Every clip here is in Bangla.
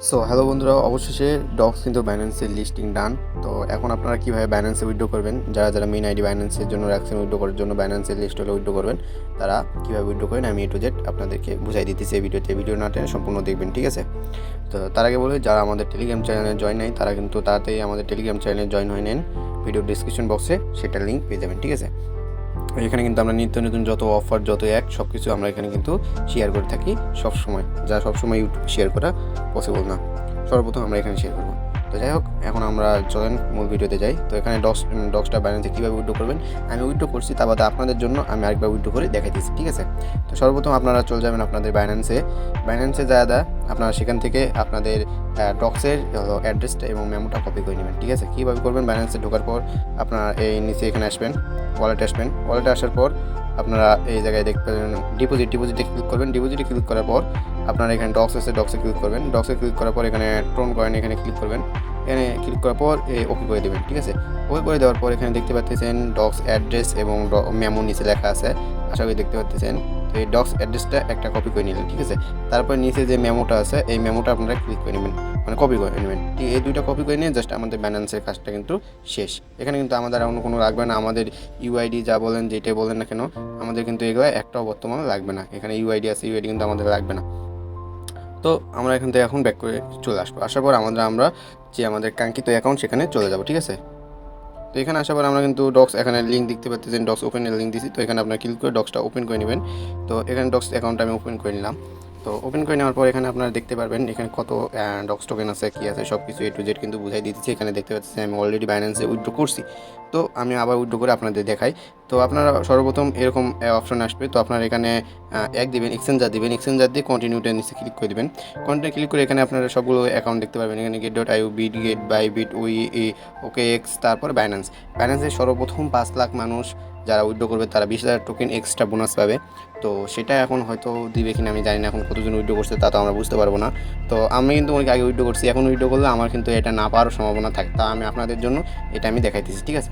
সো হ্যালো বন্ধুরা, অবশেষে ডক্স কিন্তু বাইন্যান্সের লিস্টিং ডান। তো এখন আপনারা কীভাবে বাইন্যান্সে উইথড্র করবেন, যারা যারা মেইন আইডি বাইন্যান্সের জন্য রাখছেন উইথড্র করার জন্য, বাইন্যান্সের লিস্ট হলে উইথড্র করবেন, তারা কীভাবে উইথড্র করেন আমি A to Z আপনাদেরকে বুঝাই দিতেছি এই ভিডিওতে। ভিডিও না টেনে সম্পূর্ণ দেখবেন, ঠিক আছে? তো তার আগে বলি, যারা আমাদের টেলিগ্রাম চ্যানেলে জয়েন নাই তারা কিন্তু তাড়াতাড়ি আমাদের টেলিগ্রাম চ্যানেলে জয়েন হয়ে নেন। ভিডিও ডিসক্রিপশন বক্সে সেটার লিঙ্ক পেয়ে যাবেন, ঠিক আছে? এখানে কিন্তু আমরা নিত্য নতুন যত অফার, যত সব কিছু আমরা এখানে কিন্তু শেয়ার করে থাকি সবসময়, যা সবসময় ইউটিউবে শেয়ার করা পসিবল না। সর্বপ্রথম আমরা এখানে শেয়ার করবো। তো যাই হোক, এখন আমরা চলেন মূল ভিডিওতে যাই। তো এখানে ডক্সটা বাইন্যান্সে কীভাবে উইথড্র করবেন আমি উইথড্র করছি, তা বাদে আপনাদের জন্য আমি আরেকবার উইথড্র করে দেখাই দিচ্ছি, ঠিক আছে? তো সর্বপ্রথম আপনারা চলে যাবেন আপনাদের বাইন্যান্সে যা আপনারা সেখান থেকে আপনাদের ডক্সের অ্যাড্রেসটা এবং মেমোটা কপি করে নেবেন, ঠিক আছে? কীভাবে করবেন, বাইন্যান্সে ঢোকার পর আপনারা এই নিচে এখানে আসবেন, ওয়ালেটে আসার পর আপনারা এই জায়গায় দেখতে পাবেন ডিপোজিটে ক্লিক করবেন। ডিপোজিটে ক্লিক করার পর আপনারা এখানে ডক্সে ক্লিক করবেন। ডক্সে ক্লিক করার পর এখানে ট্রন কয়েন এখানে ক্লিক করবেন। এখানে ক্লিক করার পর ওকে করে দেবেন, ঠিক আছে? ওকে করে দেওয়ার পর এখানে দেখতে পাচ্ছেন ডক্স অ্যাড্রেস এবং মেমো নিচে লেখা আছে, আশা করি দেখতে পাচ্ছেন। তো এই ডক্স অ্যাড্রেসটা একটা কপি করে নিলেন, ঠিক আছে? তারপর নিচে যে মেমোটা আছে এই মেমোটা আপনারা ক্লিক করে নেবেন, মানে কপি করে নেবেন। ঠিক এই দুইটা কপি করে নিয়ে জাস্ট আমাদের বাইন্যান্সের কাজটা কিন্তু শেষ। এখানে কিন্তু আমাদের অন্য কোনো লাগবে না। আমাদের ইউআইডি যা বলেন, যেটাই বলেন না কেন, আমাদের কিন্তু এগুলো একটাও বর্তমানে লাগবে না। এখানে ইউআইডি আছে, ইউআইডি কিন্তু আমাদের লাগবে না। তো আমরা এখান থেকে এখন ব্যাক করে চলে আসবো। আসার পর আমরা যে আমাদের কাঙ্ক্ষিত অ্যাকাউন্ট সেখানে চলে যাব, ঠিক আছে? তো এখানে আসার পর আমরা কিন্তু ডক্স এখানে লিঙ্ক দেখতে পাচ্ছেন, ডক্স ওপেনের লিঙ্ক দিছি। তো এখানে আপনারা ক্লিক করে ডক্সটা ওপেন করে নেবেন। তো এখানে ডক্স অ্যাকাউন্টটা আমি ওপেন করে নিলাম। তো ওপেন করে নেওয়ার পর এখানে আপনারা দেখতে পারবেন এখানে কত ডক্স টোকেন আছে, কী আছে, সব কিছু A to Z কিন্তু বুঝাই দিতেছি। এখানে দেখতে পাচ্ছেন আমি অলরেডি বাইন্যান্সে উইথড্র করছি। তো আমি আবার উইথড্র করে আপনাদের দেখাই। তো আপনারা সর্বপ্রথম এরকম অপশন আসবে। তো আপনারা এখানে এক্সচেঞ্জার দিয়ে কন্টিনিউতে নিচে ক্লিক করে দেবেন। কন্টিনিউ ক্লিক করে এখানে আপনারা সবগুলো অ্যাকাউন্ট দেখতে পারবেন। এখানে get.io, বিটগেট, বাইবিট, OKX, তারপর বাইন্যান্সের সর্বপ্রথম 5 লাখ মানুষ যারা উইথড্র করবে তারা 20,000 টোকেন এক্সট্রা বোনাস পাবে। তো সেটা এখন হয়তো দিবে কিনা আমি জানি না, এখন কতজন উইথড্র করছে তা তো আমরা বুঝতে পারবো না। তো আমি কিন্তু অনেক আগে উইথড্র করছি, এখন উইথড্র করলে আমার কিন্তু এটা না পাওয়ার সম্ভাবনা থাকে। তা আমি আপনাদের জন্য এটা আমি দেখাইতেছি, ঠিক আছে?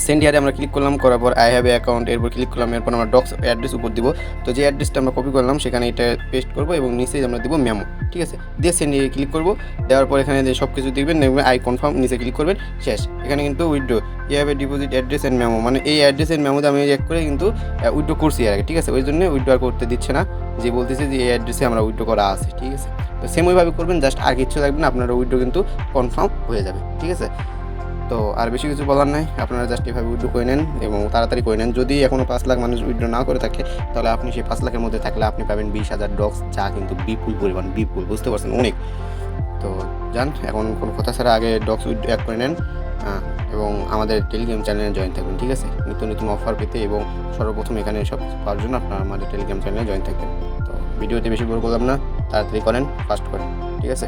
সেন্ড হিয়ারে আমরা ক্লিক করলাম, করার পর আই হ্যাভ এ অ্যাকাউন্ট, এরপর ক্লিক করলাম। এরপর আমরা ডক্স অ্যাড্রেস উপর দিব। তো যে অ্যাড্রেসটা আমরা কপি করলাম সেখানে এটা পেস্ট করবো এবং নিচে আমরা দিব মেমো, ঠিক আছে? দিয়ে সেন্ড হিয়ারে ক্লিক করবো। দেওয়ার পর এখানে যে সব কিছু দেখবেন আই কনফার্ম, নিচে ক্লিক করবেন, শেষ। এখানে কিন্তু withdraw have a deposit address and memo, মানে এই অ্যাড্রেস অ্যান্ড মেমোতে আমি এক করে কিন্তু উইথড্র করছি এর আগে, ঠিক আছে? ওই জন্য উইথড্র করতে দিচ্ছে না, যে বলতেছে যে এই অ্যাড্রেসে আমরা উইথড্র করা আছে, ঠিক আছে? তো সেম ওইভাবে করবেন, জাস্ট আর কিচ্ছু লাগবে না, আপনারা উইথড্র কিন্তু কনফার্ম হয়ে যাবে, ঠিক আছে? তো আর বেশি কিছু বলার নাই, আপনারা জাস্ট এভাবে উইথড্র করে নেন এবং তাড়াতাড়ি করে নেন। যদি এখনও 5 লাখ মানুষ উইথড্র না করে থাকে, তাহলে আপনি সেই 5 লাখের মধ্যে থাকলে আপনি পাবেন 20,000 ডক্স, যা কিন্তু বিপুল পরিমাণ, বিপুল, বুঝতে পারছেন, অনেক। তো যান, এখন কোনো কথা ছাড়া আগে ডক্স অ্যাড করে নেন এবং আমাদের টেলিগ্রাম চ্যানেলে জয়েন থাকবেন, ঠিক আছে? নিত্য নতুন অফার পেতে এবং সর্বপ্রথম এখানে সব কিছু পাওয়ার জন্য আপনারা আমাদের টেলিগ্রাম চ্যানেলে জয়েন থাকবেন। তো ভিডিওতে বেশি বড় করলাম না, তাড়াতাড়ি করেন, ফাস্ট করেন, ঠিক আছে?